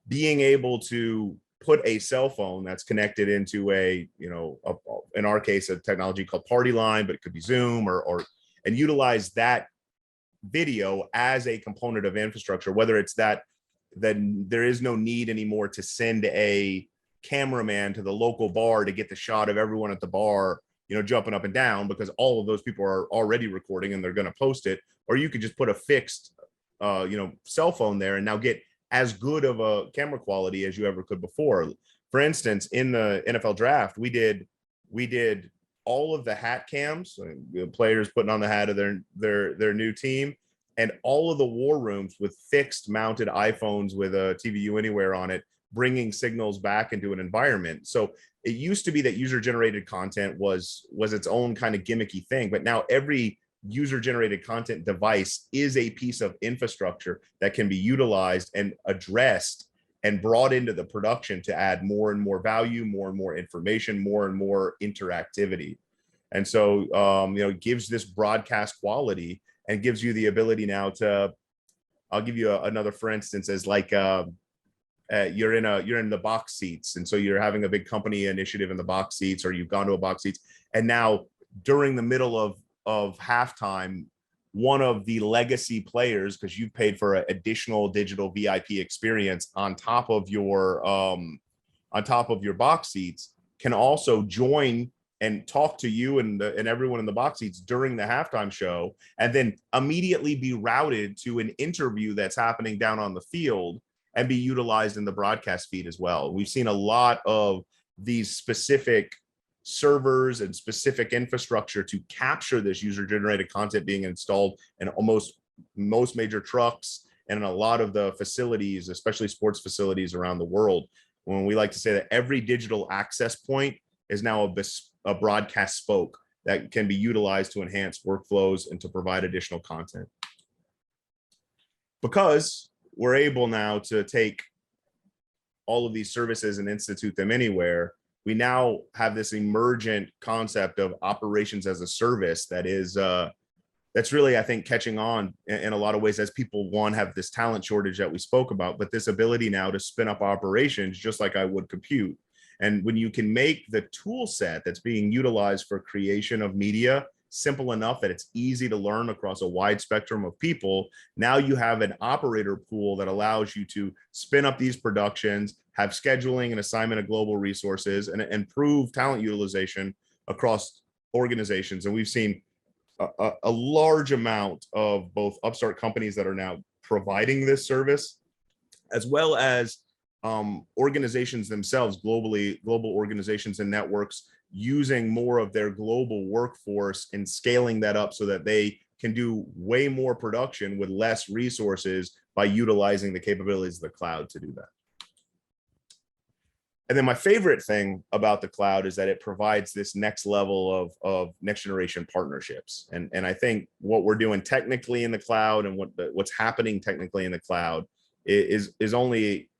being able to put a cell phone that's connected into in our case, a technology called Party Line, but it could be Zoom and utilize that video as a component of infrastructure, whether it's that there is no need anymore to send a cameraman to the local bar to get the shot of everyone at the bar, jumping up and down, because all of those people are already recording and they're going to post it. Or you could just put a fixed, cell phone there and now get as good of a camera quality as you ever could before. For instance, in the NFL draft, we did all of the hat cams, players putting on the hat of their new team, and all of the war rooms with fixed mounted iPhones with a TVU Anywhere on it, bringing signals back into an environment. So it used to be that user-generated content was its own kind of gimmicky thing, but now every user-generated content device is a piece of infrastructure that can be utilized and addressed and brought into the production to add more and more value, more and more information, more and more interactivity. And so, it gives this broadcast quality and gives you the ability now to, I'll give you another, for instance, as like, you're in the box seats. And so you're having a big company initiative in the box seats, or you've gone to a box seats. And now during the middle of halftime, one of the legacy players, because you've paid for an additional digital VIP experience on top of your box seats, can also join and talk to you and everyone in the box seats during the halftime show, and then immediately be routed to an interview that's happening down on the field and be utilized in the broadcast feed as well. We've seen a lot of these specific servers and specific infrastructure to capture this user-generated content being installed in almost most major trucks and in a lot of the facilities, especially sports facilities around the world. When we like to say that every digital access point is now a broadcast spoke that can be utilized to enhance workflows and to provide additional content. Because we're able now to take all of these services and institute them anywhere, we now have this emergent concept of operations as a service that is that's really, I think, catching on in a lot of ways, as people, one, have this talent shortage that we spoke about, but this ability now to spin up operations just like I would compute. And when you can make the tool set that's being utilized for creation of media simple enough that it's easy to learn across a wide spectrum of people, now you have an operator pool that allows you to spin up these productions, have scheduling and assignment of global resources, and improve talent utilization across organizations. And we've seen a large amount of both upstart companies that are now providing this service, as well as organizations themselves, global organizations and networks, using more of their global workforce and scaling that up so that they can do way more production with less resources by utilizing the capabilities of the cloud to do that. And then my favorite thing about the cloud is that it provides this next level of next generation partnerships. And I think what we're doing technically in the cloud and what's happening technically in the cloud is only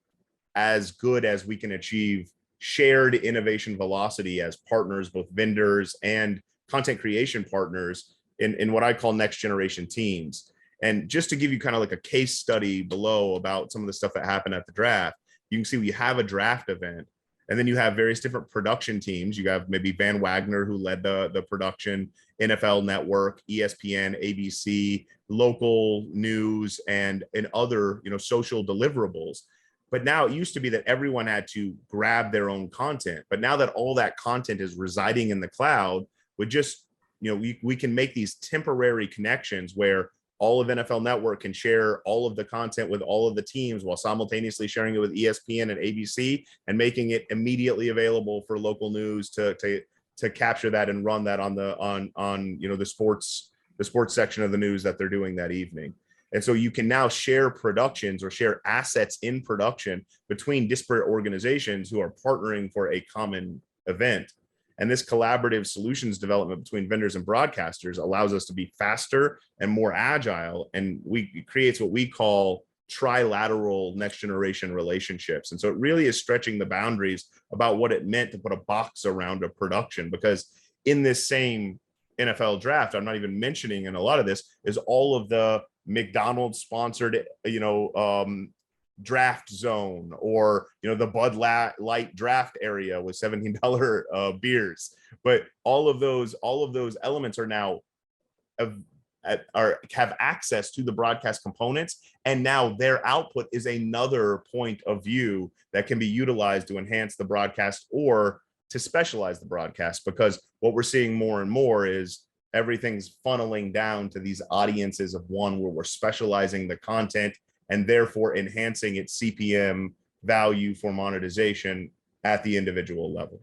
as good as we can achieve shared innovation velocity as partners, both vendors and content creation partners, in what I call next generation teams. And just to give you kind of like a case study below about some of the stuff that happened at the draft, you can see we have a draft event, and then you have various different production teams. You have maybe Van Wagner, who led the production, NFL Network, ESPN, ABC, local news, and other social deliverables. But now it used to be that everyone had to grab their own content. But now that all that content is residing in the cloud, with just, we can make these temporary connections where all of NFL Network can share all of the content with all of the teams while simultaneously sharing it with ESPN and ABC and making it immediately available for local news to capture that and run that on the sports section of the news that they're doing that evening. And so you can now share productions or share assets in production between disparate organizations who are partnering for a common event. And this collaborative solutions development between vendors and broadcasters allows us to be faster and more agile. And it creates what we call trilateral next generation relationships. And so it really is stretching the boundaries about what it meant to put a box around a production, because in this same NFL draft, I'm not even mentioning in a lot of this, is all of the McDonald's sponsored, draft zone, or the Bud Light draft area with $17 beers. But all of those elements are now have access to the broadcast components, and now their output is another point of view that can be utilized to enhance the broadcast or to specialize the broadcast. Because what we're seeing more and more is everything's funneling down to these audiences of one, where we're specializing the content and therefore enhancing its CPM value for monetization at the individual level.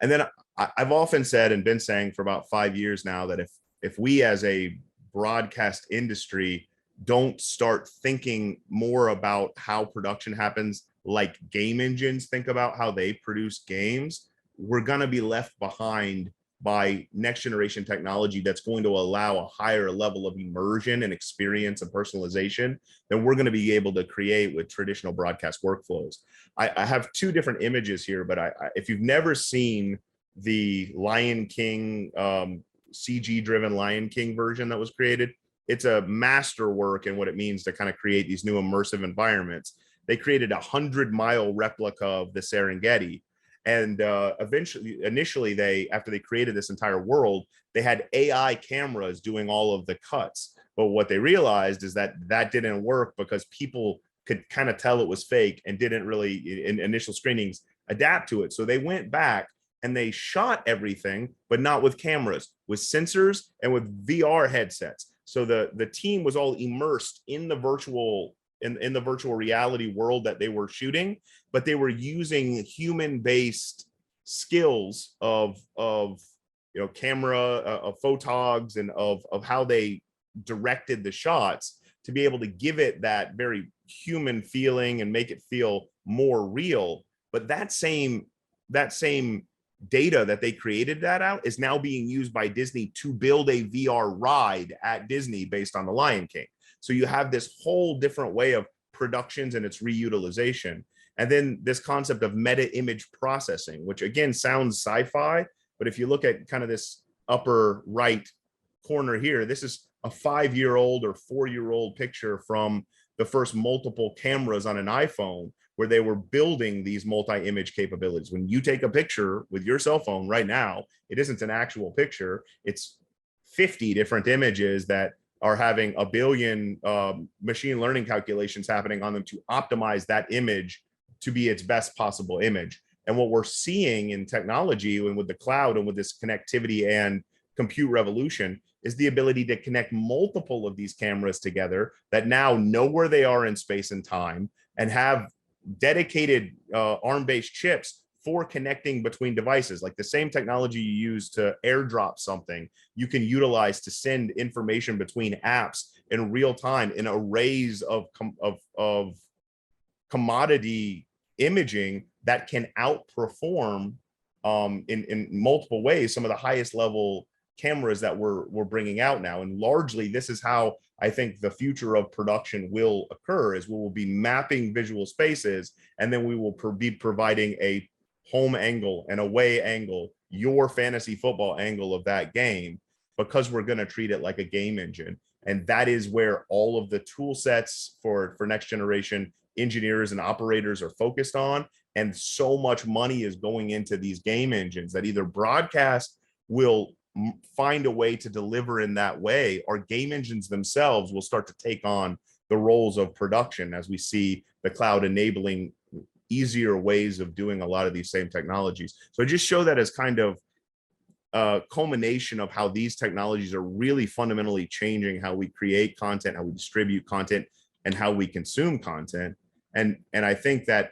And then I've often said, and been saying for about 5 years now, that if we as a broadcast industry don't start thinking more about how production happens like game engines think about how they produce games, we're going to be left behind by next generation technology that's going to allow a higher level of immersion and experience and personalization than we're going to be able to create with traditional broadcast workflows. I have two different images here, but if you've never seen the Lion King CG driven Lion King version that was created, it's a masterwork in what it means to kind of create these new immersive environments. They created 100-mile replica of the Serengeti. And initially, after they created this entire world, they had AI cameras doing all of the cuts. But what they realized is that didn't work, because people could kind of tell it was fake and didn't really, in initial screenings, adapt to it. So they went back and they shot everything, but not with cameras, with sensors and with VR headsets. So the team was all immersed in the virtual reality world that they were shooting, but they were using human-based skills of camera, of photogs, and of how they directed the shots to be able to give it that very human feeling and make it feel more real. But that same data that they created that out is now being used by Disney to build a VR ride at Disney based on the Lion King. So you have this whole different way of productions and its reutilization. And then this concept of meta image processing, which again sounds sci-fi, but if you look at kind of this upper right corner here, this is a 5-year-old or 4-year-old picture from the first multiple cameras on an iPhone, where they were building these multi-image capabilities. When you take a picture with your cell phone right now, it isn't an actual picture. It's 50 different images that are having a billion machine learning calculations happening on them to optimize that image to be its best possible image. And what we're seeing in technology and with the cloud and with this connectivity and compute revolution is the ability to connect multiple of these cameras together that now know where they are in space and time, and have dedicated ARM-based chips for connecting between devices. Like the same technology you use to airdrop something, you can utilize to send information between apps in real time in arrays of commodity imaging that can outperform in multiple ways some of the highest level cameras that we're bringing out now. And largely, this is how I think the future of production will occur, is we will be mapping visual spaces, and then we will be providing a home angle and away angle, your fantasy football angle of that game, because we're going to treat it like a game engine. And that is where all of the tool sets for next generation engineers and operators are focused on. And so much money is going into these game engines that either broadcast will find a way to deliver in that way, or game engines themselves will start to take on the roles of production, as we see the cloud enabling easier ways of doing a lot of these same technologies. So I just show that as kind of culmination of how these technologies are really fundamentally changing how we create content, how we distribute content, and how we consume content. And I think that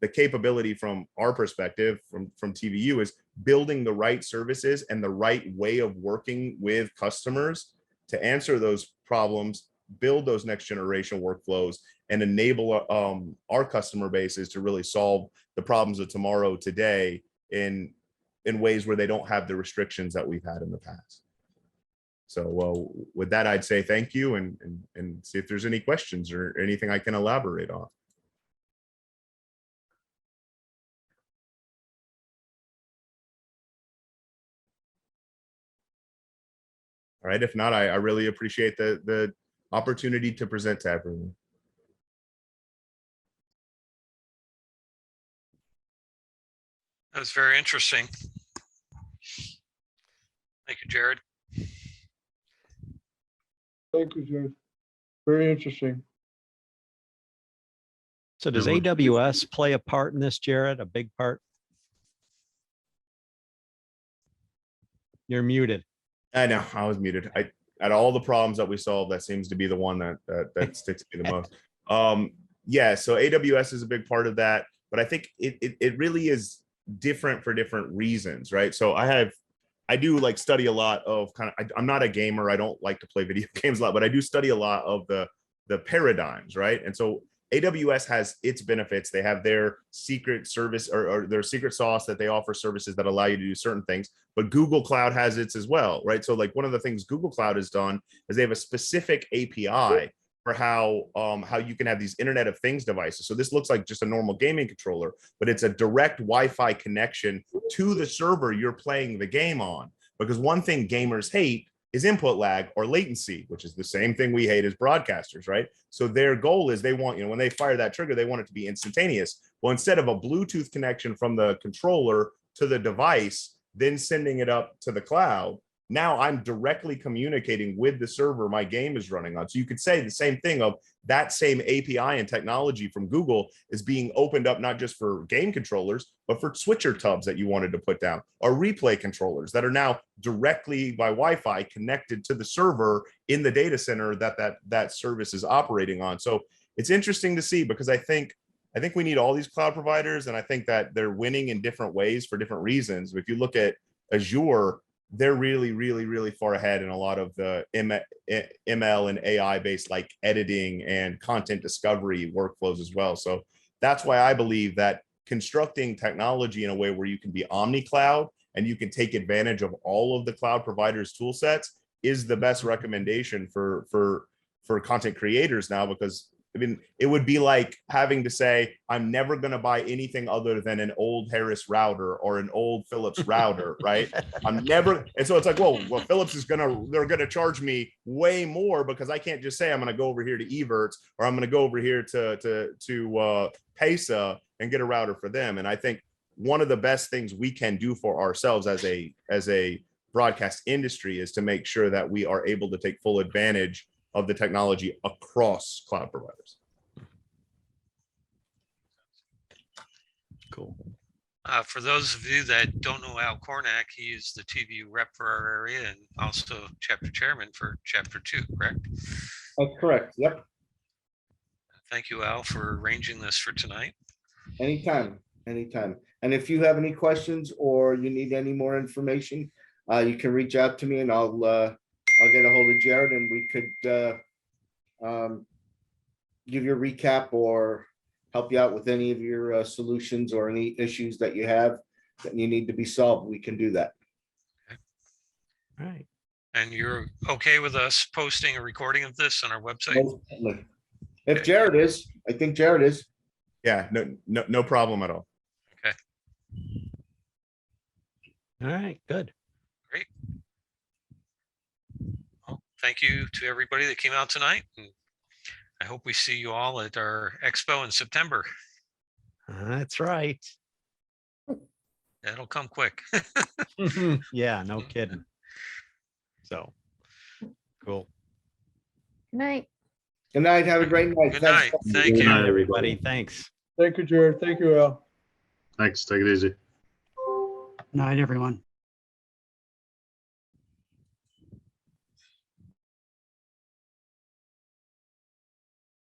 the capability from our perspective, from TVU, is building the right services and the right way of working with customers to answer those problems, build those next generation workflows, and enable our customer bases to really solve the problems of tomorrow today in ways where they don't have the restrictions that we've had in the past. So with that, I'd say thank you and see if there's any questions or anything I can elaborate on. All right, if not, I really appreciate the opportunity to present to everyone. That was very interesting. Thank you, Jared. Thank you, Jared. Very interesting. So does Yeah, we're- AWS play a part in this, Jared? A big part? You're muted. I know I was muted. Out of all the problems that we solved, that seems to be the one that sticks to me the most. Yeah, so AWS is a big part of that, but I think it really is different for different reasons, right? So I do like study a lot of I'm not a gamer. I don't like to play video games a lot, but I do study a lot of the paradigms, right? And so AWS has its benefits. They have their secret service or their secret sauce that they offer services that allow you to do certain things, but Google Cloud has its as well, right? So like one of the things Google Cloud has done is they have a specific API for how you can have these Internet of Things devices. So this looks like just a normal gaming controller, but it's a direct Wi-Fi connection to the server you're playing the game on. Because one thing gamers hate is input lag or latency, which is the same thing we hate as broadcasters, right? So their goal is they want, when they fire that trigger, they want it to be instantaneous. Well, instead of a Bluetooth connection from the controller to the device, then sending it up to the cloud, now I'm directly communicating with the server my game is running on. So you could say the same thing of that same API and technology from Google is being opened up, not just for game controllers, but for switcher tubs that you wanted to put down, or replay controllers that are now directly by Wi-Fi connected to the server in the data center that service is operating on. So it's interesting to see, because I think we need all these cloud providers, and I think that they're winning in different ways for different reasons. If you look at Azure, they're really far ahead in a lot of the ML and AI based like editing and content discovery workflows as well. So that's why I believe that constructing technology in a way where you can be omni-cloud and you can take advantage of all of the cloud providers tool sets is the best recommendation for content creators now. Because I mean, it would be like having to say, I'm never going to buy anything other than an old Harris router or an old Philips router, right? I'm never. And so it's like, well, Philips they're going to charge me way more, because I can't just say I'm going to go over here to Evertz, or I'm going to go over here to Pesa and get a router for them. And I think one of the best things we can do for ourselves as a broadcast industry is to make sure that we are able to take full advantage of the technology across cloud providers. Cool. For those of you that don't know Al Kornak, he is the TVU rep for our area and also chapter chairman for chapter 2, correct? That's correct. Yep. Thank you, Al, for arranging this for tonight. Anytime. And if you have any questions or you need any more information, you can reach out to me, and I'll get a hold of Jared, and we could give you a recap or help you out with any of your solutions or any issues that you have that you need to be solved. We can do that. All right. And you're okay with us posting a recording of this on our website? Most certainly. If Jared is, I think Jared is. Yeah, no problem at all. All right. Good. Well, thank you to everybody that came out tonight. And I hope we see you all at our expo in September. That's right. That'll come quick. Yeah, no kidding. So cool. Good night. Good night. Have a great night. Good Thanks. night. Thank Good you. night, Everybody, everybody. thanks. Thank you, Jared. Thank you, Al. Thanks. Take it easy. Night, everyone.